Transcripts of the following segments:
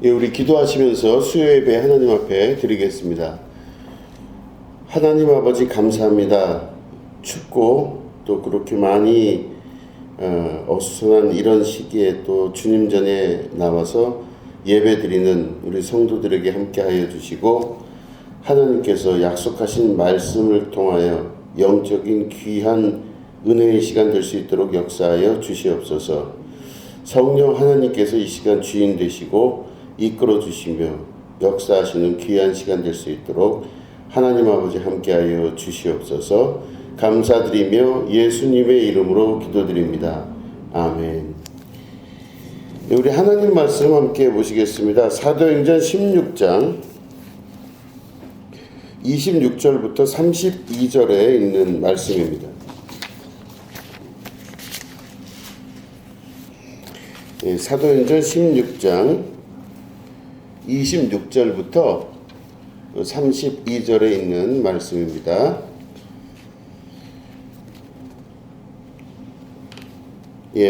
예, 우리 기도하시면서 수요 예배 하나님 앞에 드리겠습니다. 하나님 아버지 감사합니다. 춥고 또 그렇게 많이 어수선한 이런 시기에 또 주님 전에 나와서 예배 드리는 우리 성도들에게 함께하여 주시고 하나님께서 약속하신 말씀을 통하여 영적인 귀한 은혜의 시간 될 수 있도록 역사하여 주시옵소서. 성령 하나님께서 이 시간 주인 되시고 이끌어 주시며 역사하시는 귀한 시간 될 수 있도록 하나님 아버지 함께하여 주시옵소서. 감사드리며 예수님의 이름으로 기도드립니다. 아멘. 우리 하나님 말씀 함께 보시겠습니다. 사도행전 16장 26절부터 32절에 있는 말씀입니다. 사도행전 16장 26절부터 32절에 있는 말씀입니다.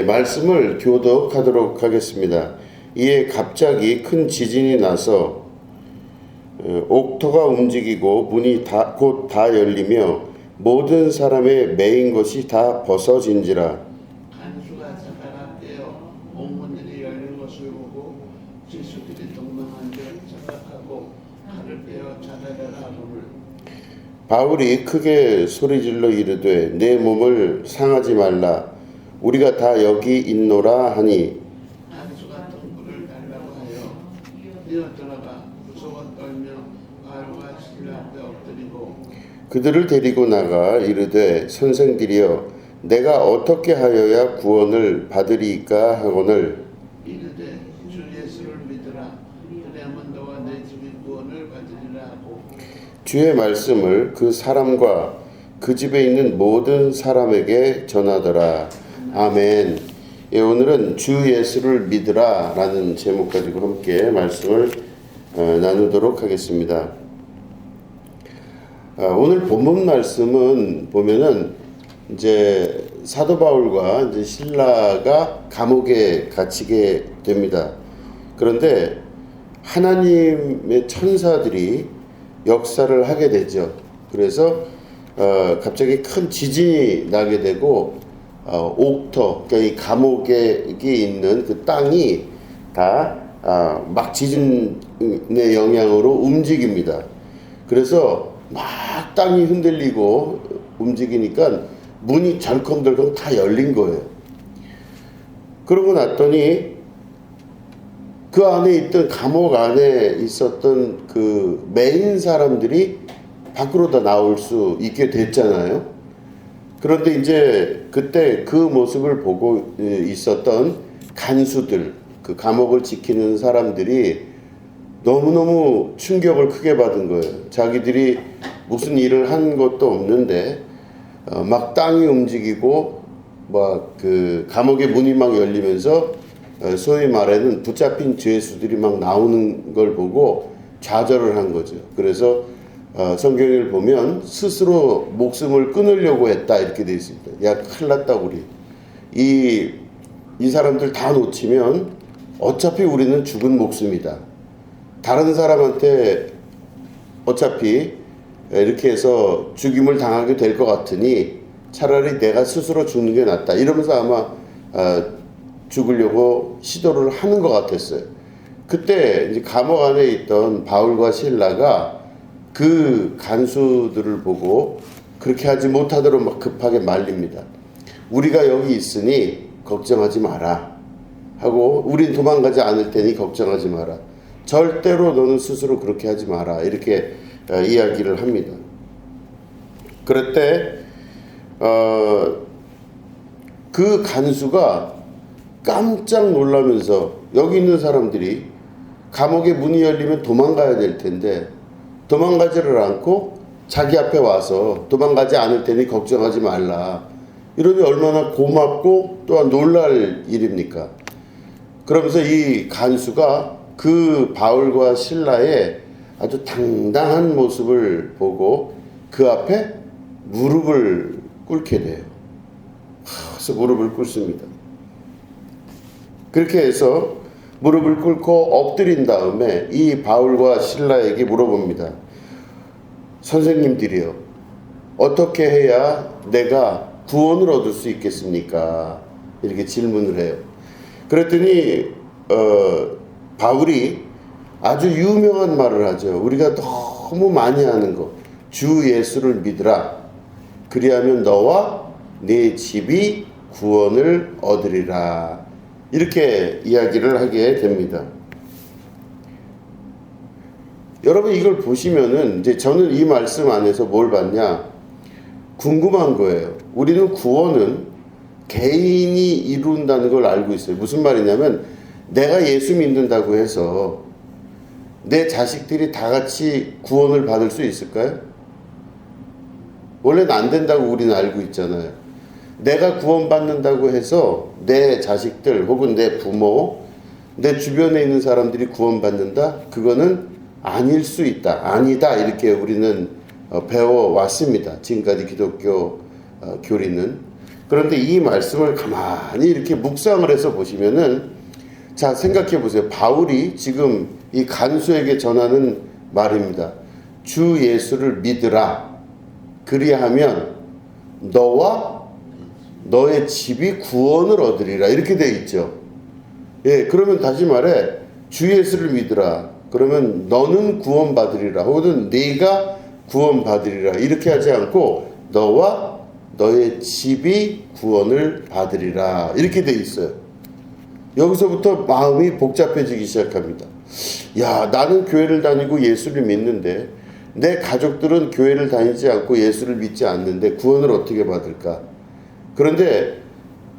말씀을 교독하도록 하겠습니다. 이에 갑자기 큰 지진이 나서 옥토가 움직이고 문이 곧 다 열리며 모든 사람의 매인 것이 다 벗어진지라. 간수가 사다가 떼어 옥문들이 열린 것을 보고 죄수들이 동망한 줄 생각하고 칼을 빼어 자살하라 하거늘 바울이 크게 소리질러 이르되 내 몸을 상하지 말라. 우리가 다 여기 있노라 하니 간수가 통불을 달라고 하여 뛰어 들어가 무서워 떨며 바울과 실라 앞에 엎드리고 그들을 데리고 나가 이르되 선생들이여 내가 어떻게 하여야 구원을 받으리까 하거늘 이르되 주 예수를 믿으라 그리하면 너와 내 집이 구원을 받으리라 하고 주의 말씀을 그 사람과 그 집에 있는 모든 사람에게 전하더라. 아멘. 오늘은 주 예수를 믿으라 라는 제목 가지고 함께 말씀을 나누도록 하겠습니다. 오늘 본문 말씀은 보면은 이제 사도 바울과 이제 실라가 감옥에 갇히게 됩니다. 그런데 하나님의 천사들이 역사를 하게 되죠. 그래서 갑자기 큰 지진이 나게 되고 옥터, 그러니까 이 감옥에 있는 그 땅이 다 막 지진의 영향으로 움직입니다. 그래서 막 땅이 흔들리고 움직이니까 문이 덜컹덜컹 다 열린 거예요. 그러고 났더니 그 안에 있던 감옥 안에 있었던 그 매인 사람들이 밖으로 다 나올 수 있게 됐잖아요. 그런데 이제 그때 그 모습을 보고 있었던 간수들, 그 감옥을 지키는 사람들이 너무너무 충격을 크게 받은 거예요. 자기들이 무슨 일을 한 것도 없는데 막 땅이 움직이고 막 그 감옥의 문이 막 열리면서 소위 말하는 붙잡힌 죄수들이 막 나오는 걸 보고 좌절을 한 거죠. 그래서 성경을 보면 스스로 목숨을 끊으려고 했다 이렇게 되어 있습니다. 야, 큰일 났다 우리. 이 사람들 다 놓치면 어차피 우리는 죽은 목숨이다. 다른 사람한테 어차피 이렇게 해서 죽임을 당하게 될 것 같으니 차라리 내가 스스로 죽는 게 낫다. 이러면서 아마 죽으려고 시도를 하는 것 같았어요. 그때 이제 감옥 안에 있던 바울과 실라가 그 간수들을 보고 그렇게 하지 못하도록 막 급하게 말립니다. 우리가 여기 있으니 걱정하지 마라 하고 우린 도망가지 않을 테니 걱정하지 마라. 절대로 너는 스스로 그렇게 하지 마라. 이렇게 이야기를 합니다. 그럴 때 그 간수가 깜짝 놀라면서 여기 있는 사람들이 감옥의 문이 열리면 도망가야 될 텐데 도망가지를 않고 자기 앞에 와서 도망가지 않을 테니 걱정하지 말라. 이러니 얼마나 고맙고 또한 놀랄 일입니까? 그러면서 이 간수가 그 바울과 실라의 아주 당당한 모습을 보고 그 앞에 무릎을 꿇게 돼요. 그래서 무릎을 꿇습니다. 그렇게 해서 무릎을 꿇고 엎드린 다음에 이 바울과 실라에게 물어봅니다. 선생님들이요, 어떻게 해야 내가 구원을 얻을 수 있겠습니까? 이렇게 질문을 해요. 그랬더니 바울이 아주 유명한 말을 하죠. 우리가 너무 많이 하는 거. 주 예수를 믿으라. 그리하면 너와 네 집이 구원을 얻으리라. 이렇게 이야기를 하게 됩니다. 여러분 이걸 보시면은 이제 저는 이 말씀 안에서 뭘 봤냐? 궁금한 거예요. 우리는 구원은 개인이 이룬다는 걸 알고 있어요. 무슨 말이냐면 내가 예수 믿는다고 해서 내 자식들이 다 같이 구원을 받을 수 있을까요? 원래는 안 된다고 우리는 알고 있잖아요. 내가 구원받는다고 해서 내 자식들 혹은 내 부모, 내 주변에 있는 사람들이 구원받는다? 그거는 아닐 수 있다. 아니다. 이렇게 우리는 배워왔습니다. 지금까지 기독교 교리는. 그런데 이 말씀을 가만히 이렇게 묵상을 해서 보시면은, 자, 생각해 보세요. 바울이 지금 이 간수에게 전하는 말입니다. 주 예수를 믿으라. 그리하면 너와 너의 집이 구원을 얻으리라. 이렇게 돼 있죠. 예, 그러면 다시 말해, 주 예수를 믿으라. 그러면 너는 구원받으리라. 혹은 네가 구원받으리라. 이렇게 하지 않고 너와 너의 집이 구원을 받으리라. 이렇게 돼 있어요. 여기서부터 마음이 복잡해지기 시작합니다. 야, 나는 교회를 다니고 예수를 믿는데 내 가족들은 교회를 다니지 않고 예수를 믿지 않는데 구원을 어떻게 받을까? 그런데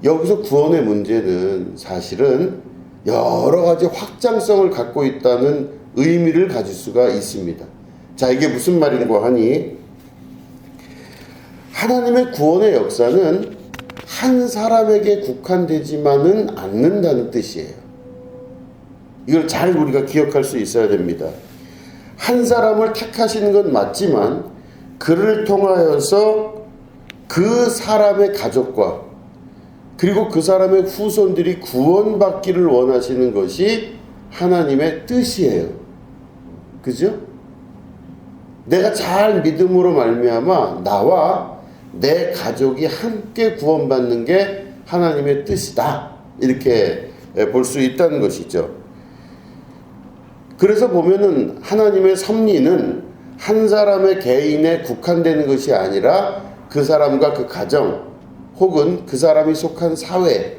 여기서 구원의 문제는 사실은 여러 가지 확장성을 갖고 있다는 의미를 가질 수가 있습니다. 자, 이게 무슨 말인고 하니, 하나님의 구원의 역사는 한 사람에게 국한되지만은 않는다는 뜻이에요. 이걸 잘 우리가 기억할 수 있어야 됩니다. 한 사람을 택하시는 건 맞지만 그를 통하여서 그 사람의 가족과 그리고 그 사람의 후손들이 구원받기를 원하시는 것이 하나님의 뜻이에요. 그죠? 내가 잘 믿음으로 말미암아 나와 내 가족이 함께 구원받는 게 하나님의 뜻이다. 이렇게 볼 수 있다는 것이죠. 그래서 보면은 하나님의 섭리는 한 사람의 개인에 국한되는 것이 아니라 그 사람과 그 가정 혹은 그 사람이 속한 사회,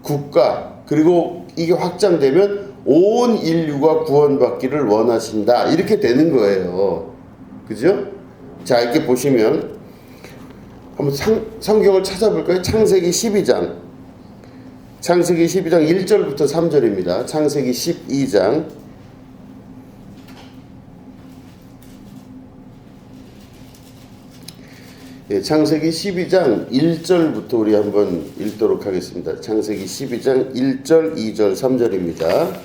국가, 그리고 이게 확장되면 온 인류가 구원받기를 원하신다. 이렇게 되는 거예요. 그죠? 자, 이렇게 보시면 한번 성경을 찾아볼까요? 창세기 12장. 창세기 12장 1절부터 3절입니다. 창세기 12장. 예, 창세기 12장 1절부터 우리 한번 읽도록 하겠습니다. 창세기 12장 1절, 2절, 3절입니다.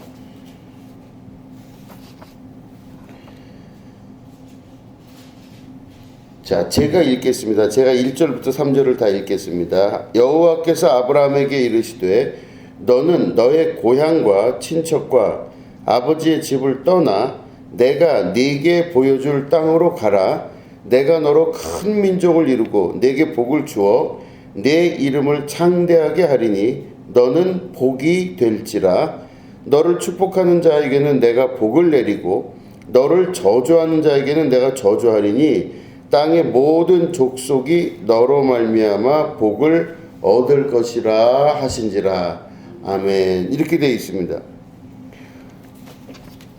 자, 제가 읽겠습니다. 제가 1절부터 3절을 다 읽겠습니다. 여호와께서 아브라함에게 이르시되 너는 너의 고향과 친척과 아버지의 집을 떠나 내가 네게 보여줄 땅으로 가라. 내가 너로 큰 민족을 이루고 내게 복을 주어 내 이름을 창대하게 하리니 너는 복이 될지라. 너를 축복하는 자에게는 내가 복을 내리고 너를 저주하는 자에게는 내가 저주하리니 땅의 모든 족속이 너로 말미암아 복을 얻을 것이라 하신지라. 아멘. 이렇게 되어 있습니다.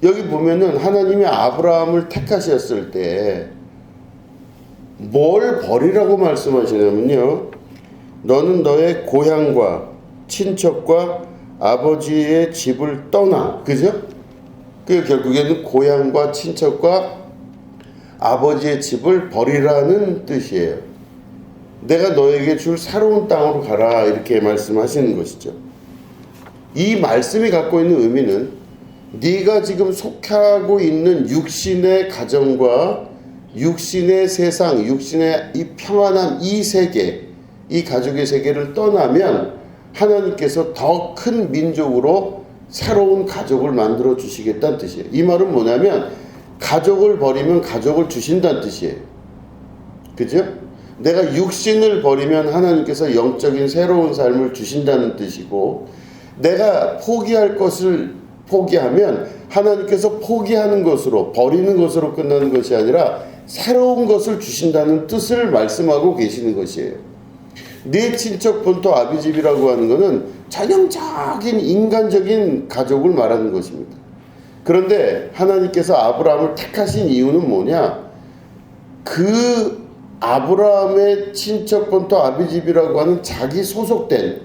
여기 보면은 하나님이 아브라함을 택하셨을 때 뭘 버리라고 말씀하시냐면요, 너는 너의 고향과 친척과 아버지의 집을 떠나. 그죠? 그 결국에는 고향과 친척과 아버지의 집을 버리라는 뜻이에요. 내가 너에게 줄 새로운 땅으로 가라. 이렇게 말씀하시는 것이죠. 이 말씀이 갖고 있는 의미는 네가 지금 속하고 있는 육신의 가정과 육신의 세상, 육신의 이 평안한 이 세계, 이 가족의 세계를 떠나면 하나님께서 더 큰 민족으로 새로운 가족을 만들어 주시겠다는 뜻이에요. 이 말은 뭐냐면 가족을 버리면 가족을 주신다는 뜻이에요. 그죠? 내가 육신을 버리면 하나님께서 영적인 새로운 삶을 주신다는 뜻이고, 내가 포기할 것을 포기하면 하나님께서 포기하는 것으로, 버리는 것으로 끝나는 것이 아니라 새로운 것을 주신다는 뜻을 말씀하고 계시는 것이에요. 내 친척 본토 아비집이라고 하는 것은 전형적인 인간적인 가족을 말하는 것입니다. 그런데 하나님께서 아브라함을 택하신 이유는 뭐냐? 그 아브라함의 친척 본토 아비집이라고 하는 자기 소속된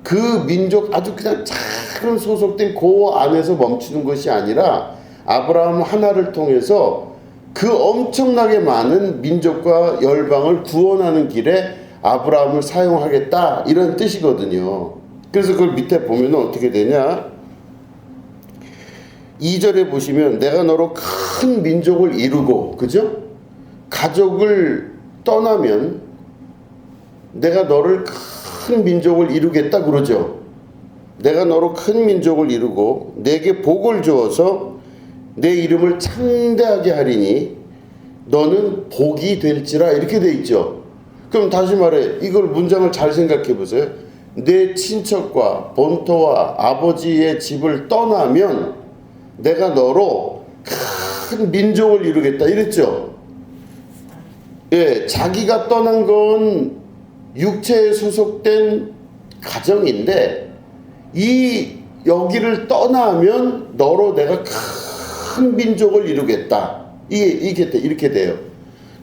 그 민족, 아주 그냥 작은 소속된 그 안에서 멈추는 것이 아니라 아브라함 하나를 통해서 그 엄청나게 많은 민족과 열방을 구원하는 길에 아브라함을 사용하겠다, 이런 뜻이거든요. 그래서 그걸 밑에 보면 어떻게 되냐? 2절에 보시면 내가 너로 큰 민족을 이루고, 그죠? 가족을 떠나면 내가 너를 큰 민족을 이루겠다 그러죠. 내가 너로 큰 민족을 이루고 내게 복을 주어서 내 이름을 창대하게 하리니 너는 복이 될지라, 이렇게 돼 있죠. 그럼 다시 말해, 이걸 문장을 잘 생각해 보세요. 내 친척과 본토와 아버지의 집을 떠나면 내가 너로 큰 민족을 이루겠다, 이랬죠. 예, 자기가 떠난 건 육체에 소속된 가정인데, 이 여기를 떠나면 너로 내가 큰 민족을 이루겠다, 이렇게 돼요.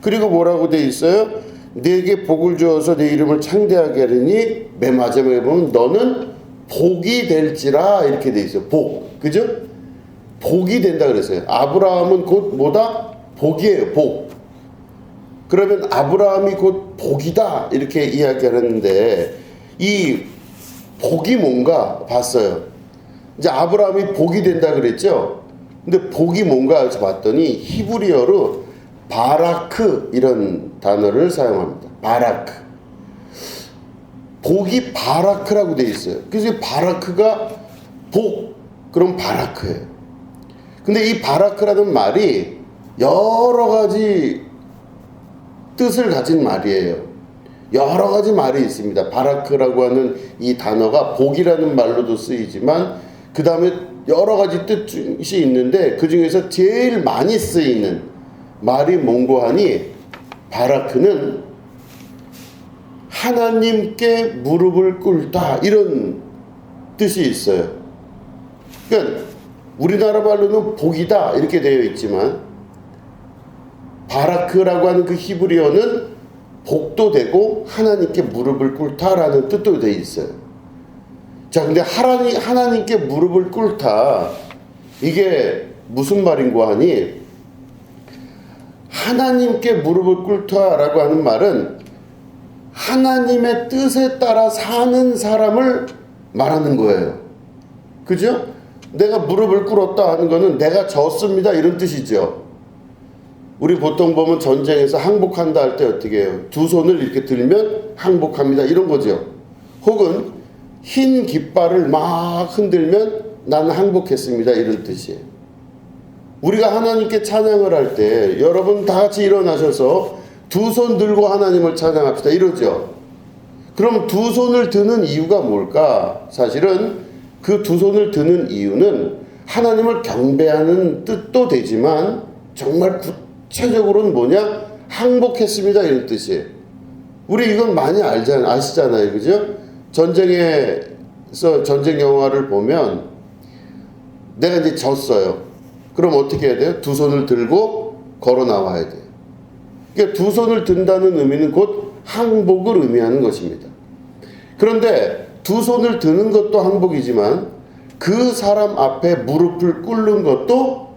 그리고 뭐라고 돼 있어요? 내게 복을 주어서 내 이름을 창대하게 하리니, 맨 마지막에 보면 너는 복이 될지라, 이렇게 돼 있어요. 복, 그죠? 복이 된다 그랬어요. 아브라함은 곧 뭐다? 복이에요. 복. 그러면 아브라함이 곧 복이다, 이렇게 이야기하는데, 이 복이 뭔가 봤어요. 이제 아브라함이 복이 된다 그랬죠. 근데 복이 뭔가 해서 봤더니 히브리어로 바라크, 이런 단어를 사용합니다. 바라크. 복이 바라크라고 돼 있어요. 그래서 바라크가 복, 그럼 바라크예요. 근데 이 바라크라는 말이 여러 가지 뜻을 가진 말이에요. 여러 가지 말이 있습니다. 바라크라고 하는 이 단어가 복이라는 말로도 쓰이지만 그 다음에 여러 가지 뜻이 있는데, 그 중에서 제일 많이 쓰이는 말이 뭔고 하니, 바라크는 하나님께 무릎을 꿇다, 이런 뜻이 있어요. 그러니까 우리나라 말로는 복이다, 이렇게 되어 있지만 바라크라고 하는 그 히브리어는 복도 되고 하나님께 무릎을 꿇다라는 뜻도 되어 있어요. 자, 근데 하나님께 무릎을 꿇다, 이게 무슨 말인고 하니, 하나님께 무릎을 꿇다라고 하는 말은 하나님의 뜻에 따라 사는 사람을 말하는 거예요. 그죠? 내가 무릎을 꿇었다 하는 거는 내가 졌습니다, 이런 뜻이죠. 우리 보통 보면 전쟁에서 항복한다 할 때 어떻게 해요? 두 손을 이렇게 들면 항복합니다, 이런 거죠. 혹은 흰 깃발을 막 흔들면 나는 항복했습니다, 이런 뜻이에요. 우리가 하나님께 찬양을 할 때 여러분 다 같이 일어나셔서 두 손 들고 하나님을 찬양합시다, 이러죠. 그럼 두 손을 드는 이유가 뭘까? 사실은 그 두 손을 드는 이유는 하나님을 경배하는 뜻도 되지만 정말 구체적으로는 뭐냐? 항복했습니다, 이런 뜻이에요. 우리 이건 많이 아시잖아요, 그죠? 전쟁에서 전쟁 영화를 보면 내가 이제 졌어요. 그럼 어떻게 해야 돼요? 두 손을 들고 걸어 나와야 돼요. 그러니까 두 손을 든다는 의미는 곧 항복을 의미하는 것입니다. 그런데 두 손을 드는 것도 항복이지만 그 사람 앞에 무릎을 꿇는 것도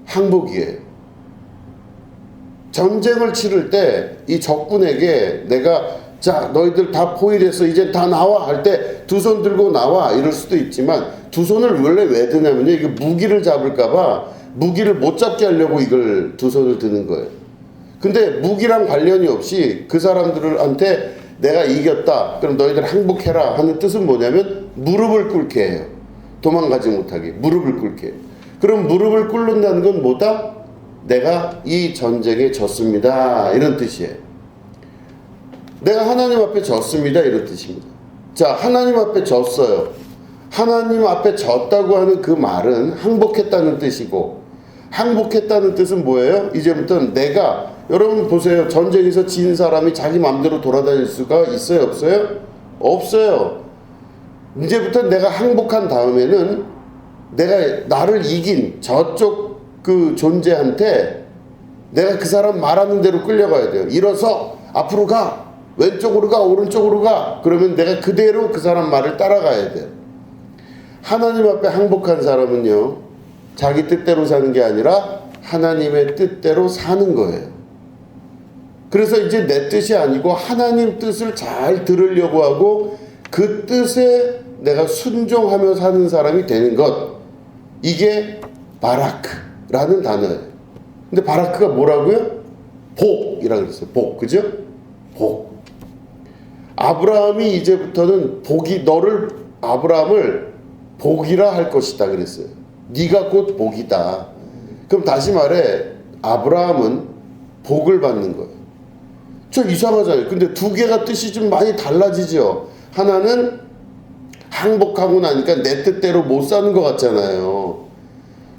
항복이에요. 전쟁을 치를 때 이 적군에게 내가 자, 너희들 다 포위됐어, 이제 다 나와 할 때 두 손 들고 나와, 이럴 수도 있지만 두 손을 원래 왜 드냐면요, 이게 무기를 잡을까봐 무기를 못 잡게 하려고 이걸 두 손을 드는 거예요. 근데 무기랑 관련이 없이 그 사람들한테 내가 이겼다, 그럼 너희들 항복해라 하는 뜻은 뭐냐면 무릎을 꿇게 해요. 도망가지 못하게 무릎을 꿇게. 그럼 무릎을 꿇는다는 건 뭐다? 내가 이 전쟁에 졌습니다, 이런 뜻이에요. 내가 하나님 앞에 졌습니다, 이런 뜻입니다. 자, 하나님 앞에 졌어요. 하나님 앞에 졌다고 하는 그 말은 항복했다는 뜻이고, 항복했다는 뜻은 뭐예요? 이제부터는 내가, 여러분 보세요. 전쟁에서 진 사람이 자기 마음대로 돌아다닐 수가 있어요, 없어요? 없어요. 이제부터 내가 항복한 다음에는 내가 나를 이긴 저쪽 그 존재한테 내가 그 사람 말하는 대로 끌려가야 돼요. 일어서 앞으로 가, 왼쪽으로 가, 오른쪽으로 가. 그러면 내가 그대로 그 사람 말을 따라가야 돼요. 하나님 앞에 항복한 사람은요, 자기 뜻대로 사는 게 아니라 하나님의 뜻대로 사는 거예요. 그래서 이제 내 뜻이 아니고 하나님 뜻을 잘 들으려고 하고 그 뜻에 내가 순종하며 사는 사람이 되는 것, 이게 바라크라는 단어예요. 근데 바라크가 뭐라고요? 복이라고 그랬어요. 복, 그죠? 복. 아브라함이 이제부터는 너를, 아브라함을 복이라 할 것이다 그랬어요. 네가 곧 복이다. 그럼 다시 말해, 아브라함은 복을 받는 거예요. 좀 이상하잖아요. 근데 두 개가 뜻이 좀 많이 달라지죠. 하나는 항복하고 나니까 내 뜻대로 못 사는 것 같잖아요.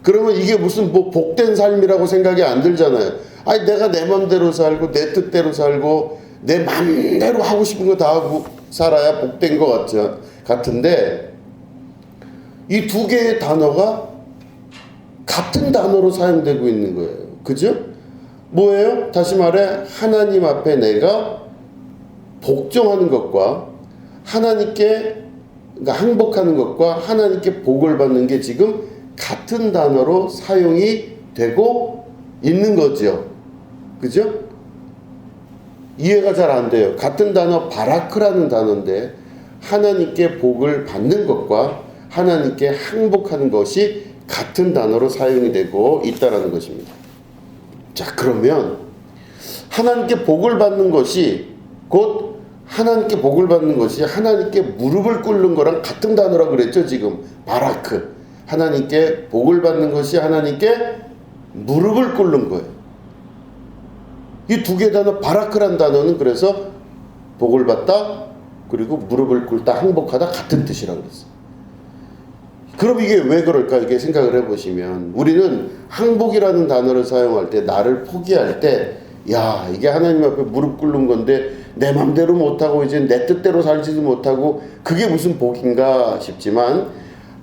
그러면 이게 무슨 뭐 복된 삶이라고 생각이 안 들잖아요. 아니, 내가 내 맘대로 살고 내 뜻대로 살고 내 맘대로 하고 싶은 거 다 하고 살아야 복된 것 같은데, 이 두 개의 단어가 같은 단어로 사용되고 있는 거예요. 그죠? 뭐예요? 다시 말해, 하나님 앞에 내가 복종하는 것과 하나님께, 그러니까 항복하는 것과 하나님께 복을 받는 게 지금 같은 단어로 사용이 되고 있는 거죠. 그죠? 이해가 잘 안 돼요. 같은 단어 바라크라는 단어인데 하나님께 복을 받는 것과 하나님께 항복하는 것이 같은 단어로 사용이 되고 있다는 것입니다. 자, 그러면 하나님께 복을 받는 것이 곧 하나님께 복을 받는 것이 하나님께 무릎을 꿇는 거랑 같은 단어라고 그랬죠. 지금 바라크, 하나님께 복을 받는 것이 하나님께 무릎을 꿇는 거예요. 이 두 개 단어, 바라크란 단어는 그래서 복을 받다 그리고 무릎을 꿇다, 항복하다 같은 뜻이라고 그랬어요. 그럼 이게 왜 그럴까, 이렇게 생각을 해보시면, 우리는 항복이라는 단어를 사용할 때, 나를 포기할 때, 야, 이게 하나님 앞에 무릎 꿇는 건데 내 맘대로 못하고 이제 내 뜻대로 살지도 못하고 그게 무슨 복인가 싶지만,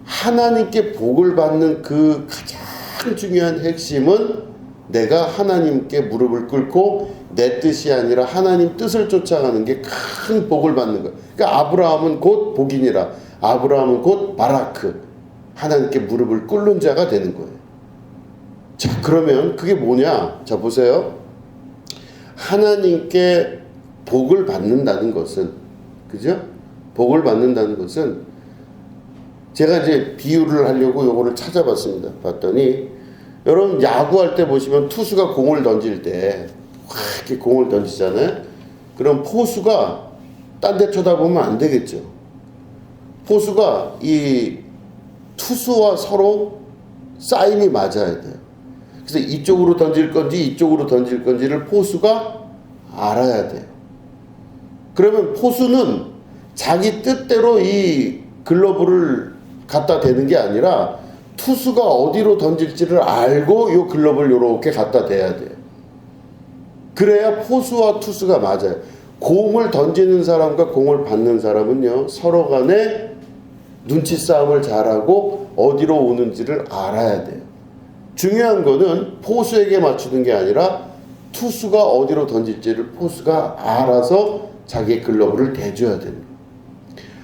하나님께 복을 받는 그 가장 중요한 핵심은 내가 하나님께 무릎을 꿇고 내 뜻이 아니라 하나님 뜻을 쫓아가는 게 큰 복을 받는 거예요. 그러니까 아브라함은 곧 복인이라, 아브라함은 곧 바라크, 하나님께 무릎을 꿇는 자가 되는 거예요. 자, 그러면 그게 뭐냐? 자, 보세요. 하나님께 복을 받는다는 것은, 그죠? 복을 받는다는 것은, 제가 이제 비유를 하려고 요거를 찾아봤습니다. 봤더니, 여러분 야구할 때 보시면 투수가 공을 던질 때 확 이렇게 공을 던지잖아요. 그럼 포수가 딴 데 쳐다보면 안 되겠죠. 포수가 이 투수와 서로 사인이 맞아야 돼요. 그래서 이쪽으로 던질 건지 이쪽으로 던질 건지를 포수가 알아야 돼요. 그러면 포수는 자기 뜻대로 이 글러브를 갖다 대는 게 아니라 투수가 어디로 던질지를 알고 이 글러브를 이렇게 갖다 대야 돼요. 그래야 포수와 투수가 맞아요. 공을 던지는 사람과 공을 받는 사람은요, 서로 간에 눈치 싸움을 잘하고 어디로 오는지를 알아야 돼요. 중요한 거는 포수에게 맞추는 게 아니라 투수가 어디로 던질지를 포수가 알아서 자기의 글러브를 대줘야 됩니다.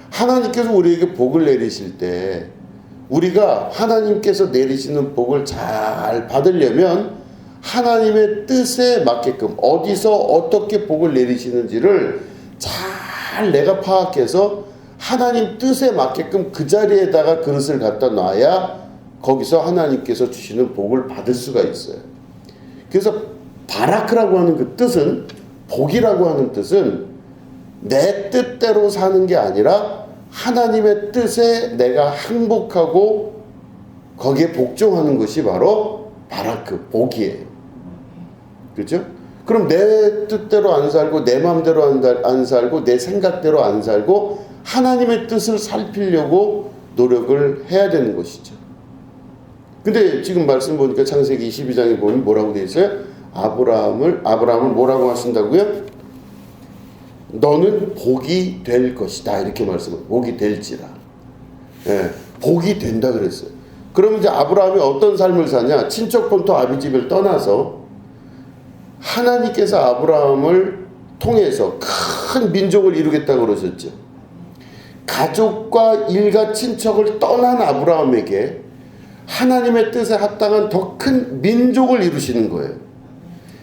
하나님께서 우리에게 복을 내리실 때 우리가 하나님께서 내리시는 복을 잘 받으려면 하나님의 뜻에 맞게끔 어디서 어떻게 복을 내리시는지를 잘 내가 파악해서 하나님 뜻에 맞게끔 그 자리에다가 그릇을 갖다 놔야 거기서 하나님께서 주시는 복을 받을 수가 있어요. 그래서 바라크라고 하는 그 뜻은, 복이라고 하는 뜻은 내 뜻대로 사는 게 아니라 하나님의 뜻에 내가 항복하고 거기에 복종하는 것이 바로 바라크, 복이에요. 그렇죠? 그럼 내 뜻대로 안 살고 내 마음대로 안 살고 내 생각대로 안 살고 하나님의 뜻을 살피려고 노력을 해야 되는 것이죠. 근데 지금 말씀 보니까 창세기 22장에 보면 뭐라고 되어 있어요? 아브라함을 뭐라고 하신다고요? 너는 복이 될 것이다. 이렇게 말씀을. 복이 될지라. 예, 복이 된다 그랬어요. 그러면 이제 아브라함이 어떤 삶을 사냐? 친척 본토 아비집을 떠나서 하나님께서 아브라함을 통해서 큰 민족을 이루겠다고 그러셨죠. 가족과 일가 친척을 떠난 아브라함에게 하나님의 뜻에 합당한 더 큰 민족을 이루시는 거예요.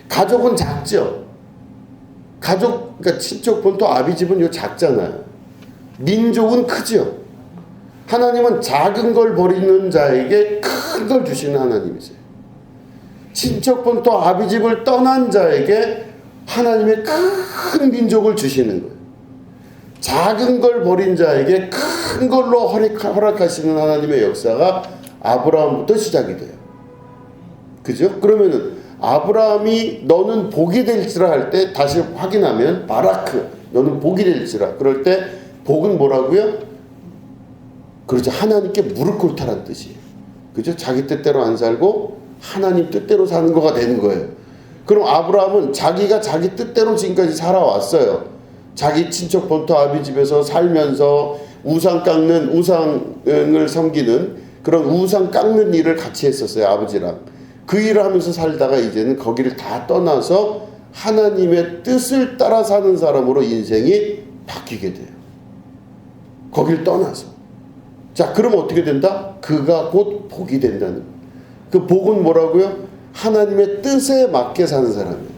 가족은 작죠. 그러니까 친척 본토 아비집은 요 작잖아요. 민족은 크죠. 하나님은 작은 걸 버리는 자에게 큰 걸 주시는 하나님이세요. 친척 본토 아비집을 떠난 자에게 하나님의 큰 민족을 주시는 거예요. 작은 걸 버린 자에게 큰 걸로 허락하시는 하나님의 역사가 아브라함부터 시작이 돼요. 그죠? 그러면은 아브라함이 너는 복이 될지라 할 때 다시 확인하면 바라크, 너는 복이 될지라. 그럴 때 복은 뭐라고요? 그렇죠. 하나님께 무릎 꿇다란 뜻이에요. 그죠? 자기 뜻대로 안 살고 하나님 뜻대로 사는 거가 되는 거예요. 그럼 아브라함은 자기가 자기 뜻대로 지금까지 살아왔어요. 자기 친척 본토 아비집에서 살면서 우상을 섬기는 그런 우상 깎는 일을 같이 했었어요. 아버지랑. 그 일을 하면서 살다가 이제는 거기를 다 떠나서 하나님의 뜻을 따라 사는 사람으로 인생이 바뀌게 돼요. 거기를 떠나서. 자, 그럼 어떻게 된다? 그가 곧 복이 된다는 거예요. 그 복은 뭐라고요? 하나님의 뜻에 맞게 사는 사람이에요.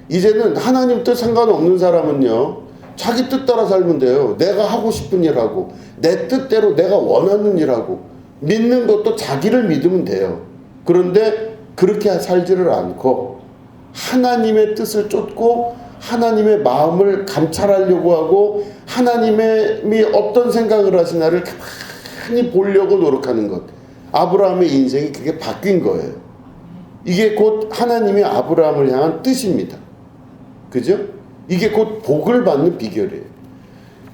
이제는 하나님 뜻 상관없는 사람은요, 자기 뜻 따라 살면 돼요. 내가 하고 싶은 일 하고 내 뜻대로 내가 원하는 일 하고 믿는 것도 자기를 믿으면 돼요. 그런데 그렇게 살지를 않고 하나님의 뜻을 쫓고 하나님의 마음을 감찰하려고 하고 하나님이 어떤 생각을 하시나를 가만히 보려고 노력하는 것. 아브라함의 인생이 그게 바뀐 거예요. 이게 곧 하나님이 아브라함을 향한 뜻입니다. 그죠? 이게 곧 복을 받는 비결이에요.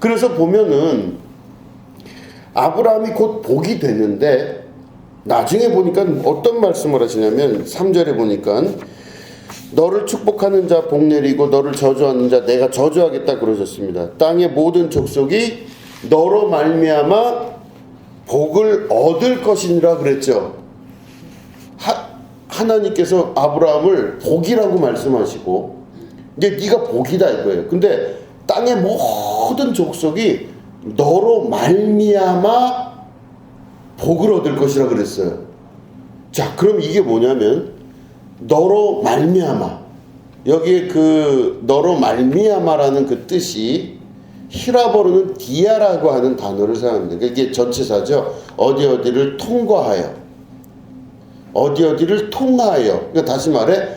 그래서 보면은 아브라함이 곧 복이 되는데 나중에 보니까 어떤 말씀을 하시냐면 3절에 보니까 너를 축복하는 자 복 내리고 너를 저주하는 자 내가 저주하겠다 그러셨습니다. 땅의 모든 족속이 너로 말미암아 복을 얻을 것이니라 그랬죠. 하나님께서 아브라함을 복이라고 말씀하시고 이제 네가 복이다 이거예요. 근데 땅의 모든 족속이 너로 말미암아 복을 얻을 것이라 그랬어요. 자, 그럼 이게 뭐냐면 너로 말미암아, 여기에 그 너로 말미암아라는 그 뜻이 히라버로는 디아라고 하는 단어를 사용합니다. 이게 전치사죠. 어디를 통과하여, 어디를 통하여. 그러니까 다시 말해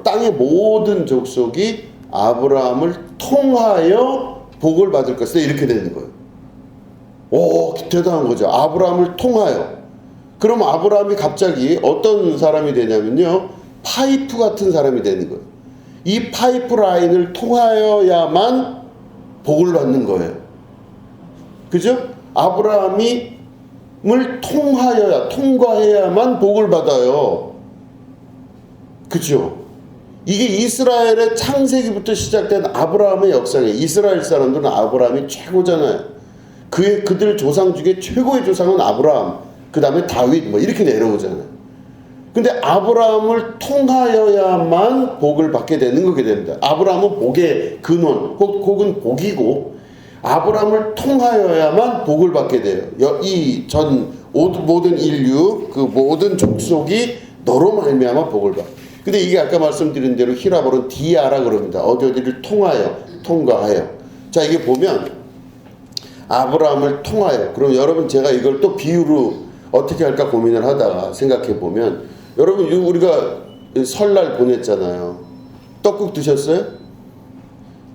땅의 모든 족속이 아브라함을 통하여 복을 받을 것이다 이렇게 되는 거예요. 오, 대단한 거죠. 아브라함을 통하여. 그럼 아브라함이 갑자기 어떤 사람이 되냐면요, 파이프 같은 사람이 되는 거예요. 이 파이프 라인을 통하여야만 복을 받는 거예요. 그죠? 아브라함이 물 통과해야만 복을 받아요. 그죠? 이게 이스라엘의 창세기부터 시작된 아브라함의 역사예요. 이스라엘 사람들은 아브라함이 최고잖아요. 그들 조상 중에 최고의 조상은 아브라함, 그 다음에 다윗 뭐 이렇게 내려오잖아요. 근데 아브라함을 통하여야만 복을 받게 되는 거게 됩니다. 아브라함은 복의 근원 혹은 복이고 아브라함을 통하여야만 복을 받게 돼요. 이 전 모든 인류 그 모든 족속이 너로 말미암아 복을 받. 근데 이게 아까 말씀드린 대로 히라버로는 디아라 그럽니다. 어디를 통과하여. 자, 이게 보면 아브라함을 통하여. 그럼 여러분 제가 이걸 또 비유로 어떻게 할까 고민을 하다가 생각해 보면 여러분 우리가 설날 보냈잖아요. 떡국 드셨어요?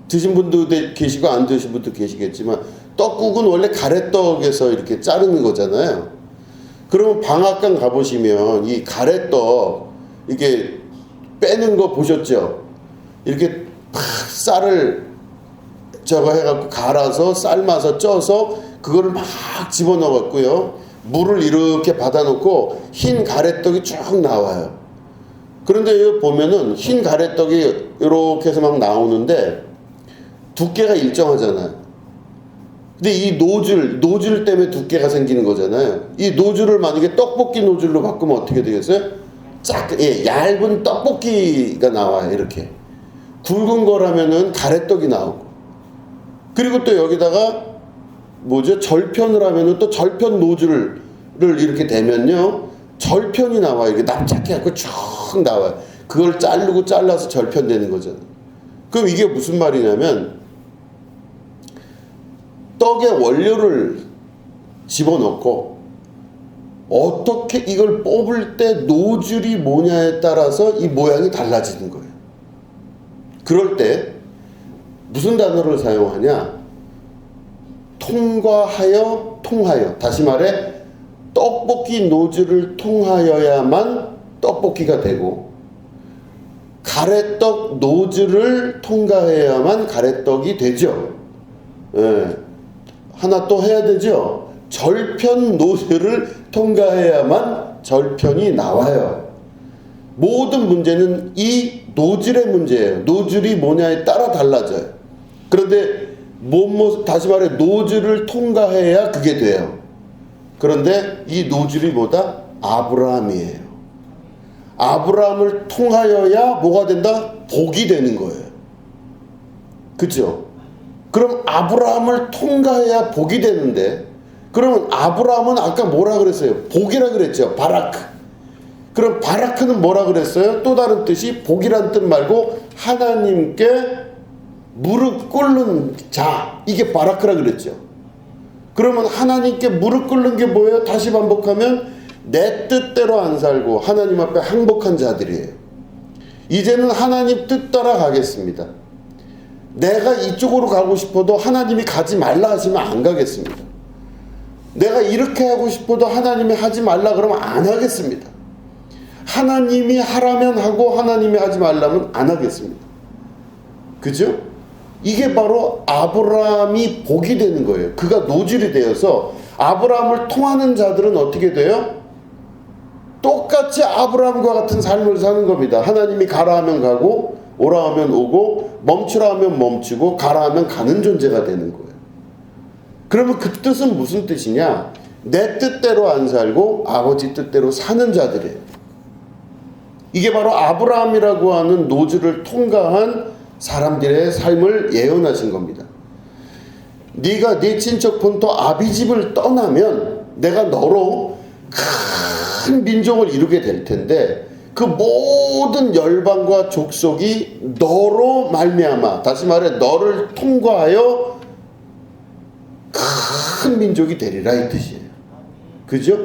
드신 분도 계시고 안 드신 분도 계시겠지만 떡국은 원래 가래떡에서 이렇게 자르는 거잖아요. 그러면 방앗간 가보시면 이 가래떡 이게 빼는 거 보셨죠? 이렇게 팍 쌀을 저거 해갖고 갈아서 삶아서 쪄서 그거를 막 집어넣어갖고요. 물을 이렇게 받아놓고 흰 가래떡이 쭉 나와요. 그런데 여기 보면은 흰 가래떡이 이렇게 해서 막 나오는데 두께가 일정하잖아요. 근데 이 노즐 때문에 두께가 생기는 거잖아요. 이 노즐을 만약에 떡볶이 노즐로 바꾸면 어떻게 되겠어요? 얇은 떡볶이가 나와요. 이렇게 굵은 거라면은 가래떡이 나오고, 그리고 또 여기다가 절편을 하면은 또 절편 노즐을 이렇게 대면요 절편이 나와요. 이게 납작해갖고 쭉 나와요. 그걸 잘라서 절편되는 거잖아요. 그럼 이게 무슨 말이냐면 떡의 원료를 집어넣고 어떻게 이걸 뽑을 때 노즐이 뭐냐에 따라서 이 모양이 달라지는 거예요. 그럴 때 무슨 단어를 사용하냐? 통하여. 다시 말해 떡볶이 노즐을 통하여야만 떡볶이가 되고, 가래떡 노즐을 통과해야만 가래떡이 되죠. 예. 하나 또 해야 되죠. 절편 노즐을 통과해야만 절편이 나와요. 모든 문제는 이 노즐의 문제예요. 노즐이 뭐냐에 따라 달라져요. 그런데 다시 말해 노즐을 통과해야 그게 돼요. 그런데 이 노즐이 뭐다? 아브라함이에요. 아브라함을 통하여야 뭐가 된다? 복이 되는 거예요. 그죠? 그럼 아브라함을 통과해야 복이 되는데, 그러면 아브라함은 아까 뭐라 그랬어요? 복이라 그랬죠. 바라크. 그럼 바라크는 뭐라 그랬어요? 또 다른 뜻이 복이란 뜻 말고 하나님께 무릎 꿇는 자, 이게 바라크라 그랬죠. 그러면 하나님께 무릎 꿇는 게 뭐예요? 다시 반복하면 내 뜻대로 안 살고 하나님 앞에 항복한 자들이에요. 이제는 하나님 뜻 따라 가겠습니다. 내가 이쪽으로 가고 싶어도 하나님이 가지 말라 하시면 안 가겠습니다. 내가 이렇게 하고 싶어도 하나님이 하지 말라 그러면 안 하겠습니다. 하나님이 하라면 하고 하나님이 하지 말라면 안 하겠습니다. 그죠? 이게 바로 아브라함이 복이 되는 거예요. 그가 노즐이 되어서 아브라함을 통하는 자들은 어떻게 돼요? 똑같이 아브라함과 같은 삶을 사는 겁니다. 하나님이 가라 하면 가고 오라 하면 오고 멈추라 하면 멈추고 가라 하면 가는 존재가 되는 거예요. 그러면 그 뜻은 무슨 뜻이냐? 내 뜻대로 안 살고 아버지 뜻대로 사는 자들이에요. 이게 바로 아브라함이라고 하는 노즐을 통과한 사람들의 삶을 예언하신 겁니다. 네가 네 친척 본토 아비집을 떠나면 내가 너로 큰 민족을 이루게 될 텐데 그 모든 열방과 족속이 너로 말미암아, 다시 말해 너를 통과하여 큰 민족이 되리라 이 뜻이에요. 그죠?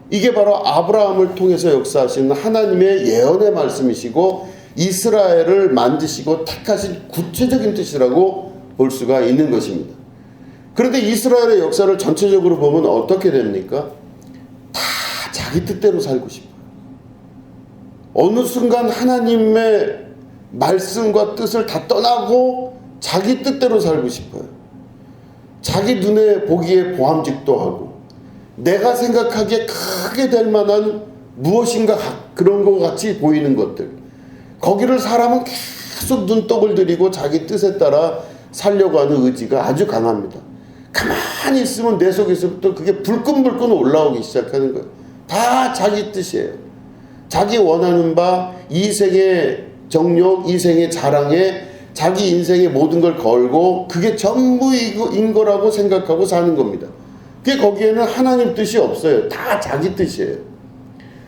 이게 바로 아브라함을 통해서 역사하신 하나님의 예언의 말씀이시고 이스라엘을 만드시고 택하신 구체적인 뜻이라고 볼 수가 있는 것입니다. 그런데 이스라엘의 역사를 전체적으로 보면 어떻게 됩니까? 다 자기 뜻대로 살고 싶어요. 어느 순간 하나님의 말씀과 뜻을 다 떠나고 자기 뜻대로 살고 싶어요. 자기 눈에 보기에 보암직도 하고 내가 생각하기에 크게 될 만한 무엇인가 그런 것 같이 보이는 것들, 거기를 사람은 계속 눈독을 들이고 자기 뜻에 따라 살려고 하는 의지가 아주 강합니다. 가만히 있으면 내 속에서부터 그게 불끈불끈 올라오기 시작하는 거예요. 다 자기 뜻이에요. 자기 원하는 바, 이생의 정욕, 이생의 자랑에 자기 인생의 모든 걸 걸고 그게 전부인 거라고 생각하고 사는 겁니다. 그게 거기에는 하나님 뜻이 없어요. 다 자기 뜻이에요.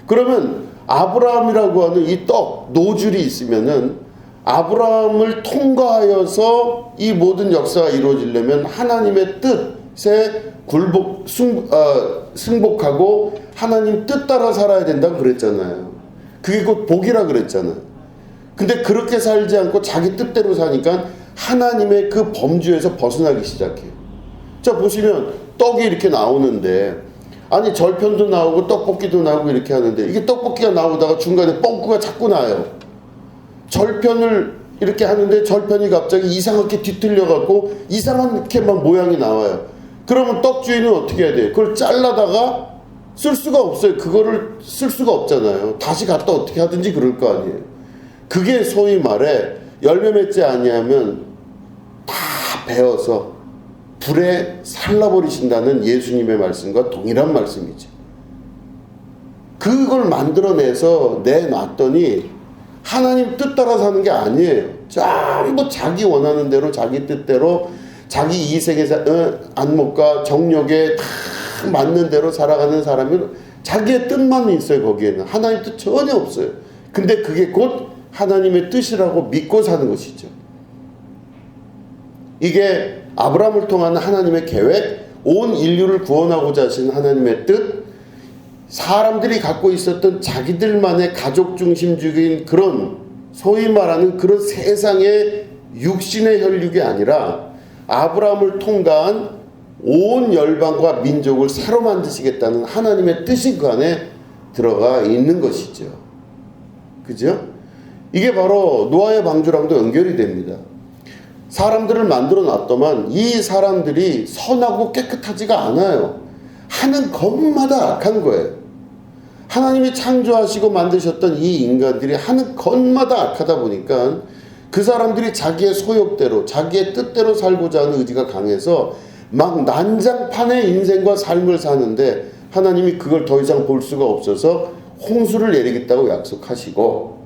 그러면 아브라함이라고 하는 이 떡, 노즐이 있으면은 아브라함을 통과하여서 이 모든 역사가 이루어지려면 하나님의 뜻에 승복하고 하나님 뜻 따라 살아야 된다고 그랬잖아요. 그게 곧 복이라 그랬잖아요. 근데 그렇게 살지 않고 자기 뜻대로 사니까 하나님의 그 범주에서 벗어나기 시작해요. 자, 보시면 떡이 이렇게 나오는데, 아니 절편도 나오고 떡볶이도 나오고 이렇게 하는데, 이게 떡볶이가 나오다가 중간에 뻥꾸가 자꾸 나요. 절편을 이렇게 하는데 절편이 갑자기 이상하게 뒤틀려갖고 이상하게 막 모양이 나와요. 그러면 떡주인은 어떻게 해야 돼요? 그걸 잘라다가 쓸 수가 없어요. 그거를 쓸 수가 없잖아요. 다시 갖다 어떻게 하든지 그럴 거 아니에요. 그게 소위 말해 열매 맺지 아니하면 다 베어서 불에 살라버리신다는 예수님의 말씀과 동일한 말씀이죠. 그걸 만들어내서 내놨더니 하나님 뜻 따라 사는 게 아니에요. 전부 자기 원하는 대로, 자기 뜻대로, 자기 이생의 안목과 정력에 다 맞는 대로 살아가는 사람은 자기의 뜻만 있어요. 거기에는 하나님 뜻 전혀 없어요. 근데 그게 곧 하나님의 뜻이라고 믿고 사는 것이죠. 이게 아브라함을 통한 하나님의 계획, 온 인류를 구원하고자 하신 하나님의 뜻, 사람들이 갖고 있었던 자기들만의 가족 중심적인 그런 소위 말하는 그런 세상의 육신의 혈육이 아니라 아브라함을 통과한 온 열방과 민족을 새로 만드시겠다는 하나님의 뜻이 그 안에 들어가 있는 것이죠. 그죠? 이게 바로 노아의 방주랑도 연결이 됩니다. 사람들을 만들어 놨더만 이 사람들이 선하고 깨끗하지가 않아요. 하는 것마다 악한 거예요. 하나님이 창조하시고 만드셨던 이 인간들이 하는 것마다 악하다 보니까 그 사람들이 자기의 소욕대로 자기의 뜻대로 살고자 하는 의지가 강해서 막 난장판의 인생과 삶을 사는데 하나님이 그걸 더 이상 볼 수가 없어서 홍수를 내리겠다고 약속하시고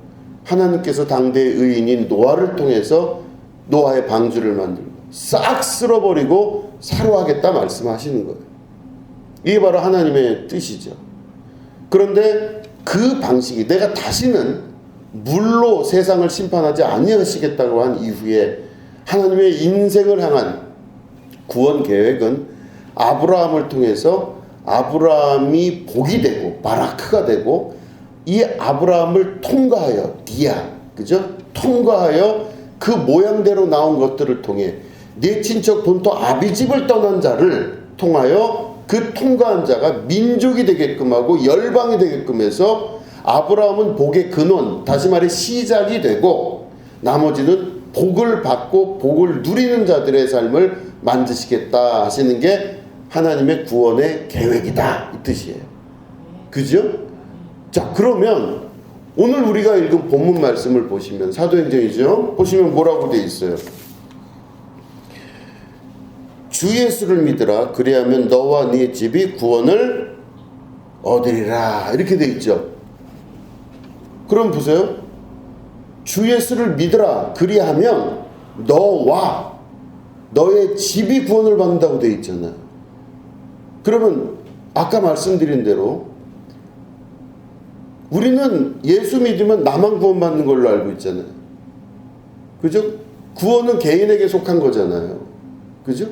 하나님께서 당대의 의인인 노아를 통해서 노아의 방주를 만들고 싹 쓸어버리고 새로 하겠다 말씀하시는 거예요. 이게 바로 하나님의 뜻이죠. 그런데 그 방식이 내가 다시는 물로 세상을 심판하지 아니하시겠다고 한 이후에 하나님의 인생을 향한 구원 계획은 아브라함을 통해서 아브라함이 복이 되고 바라크가 되고 이 아브라함을 통과하여 디아, 그죠? 통과하여 그 모양대로 나온 것들을 통해 내 친척 본토 아비집을 떠난 자를 통하여 그 통과한 자가 민족이 되게끔 하고 열방이 되게끔 해서 아브라함은 복의 근원, 다시 말해 시작이 되고 나머지는 복을 받고 복을 누리는 자들의 삶을 만드시겠다 하시는 게 하나님의 구원의 계획이다 이 뜻이에요. 그죠? 자, 그러면 오늘 우리가 읽은 본문 말씀을 보시면 사도행전이죠. 보시면 뭐라고 되어 있어요? 주 예수를 믿으라. 그리하면 너와 네 집이 구원을 얻으리라. 이렇게 되어 있죠. 그럼 보세요. 주 예수를 믿으라. 그리하면 너와 너의 집이 구원을 받는다고 되어 있잖아요. 그러면 아까 말씀드린 대로 우리는 예수 믿으면 나만 구원받는 걸로 알고 있잖아요. 그죠? 구원은 개인에게 속한 거잖아요. 그죠?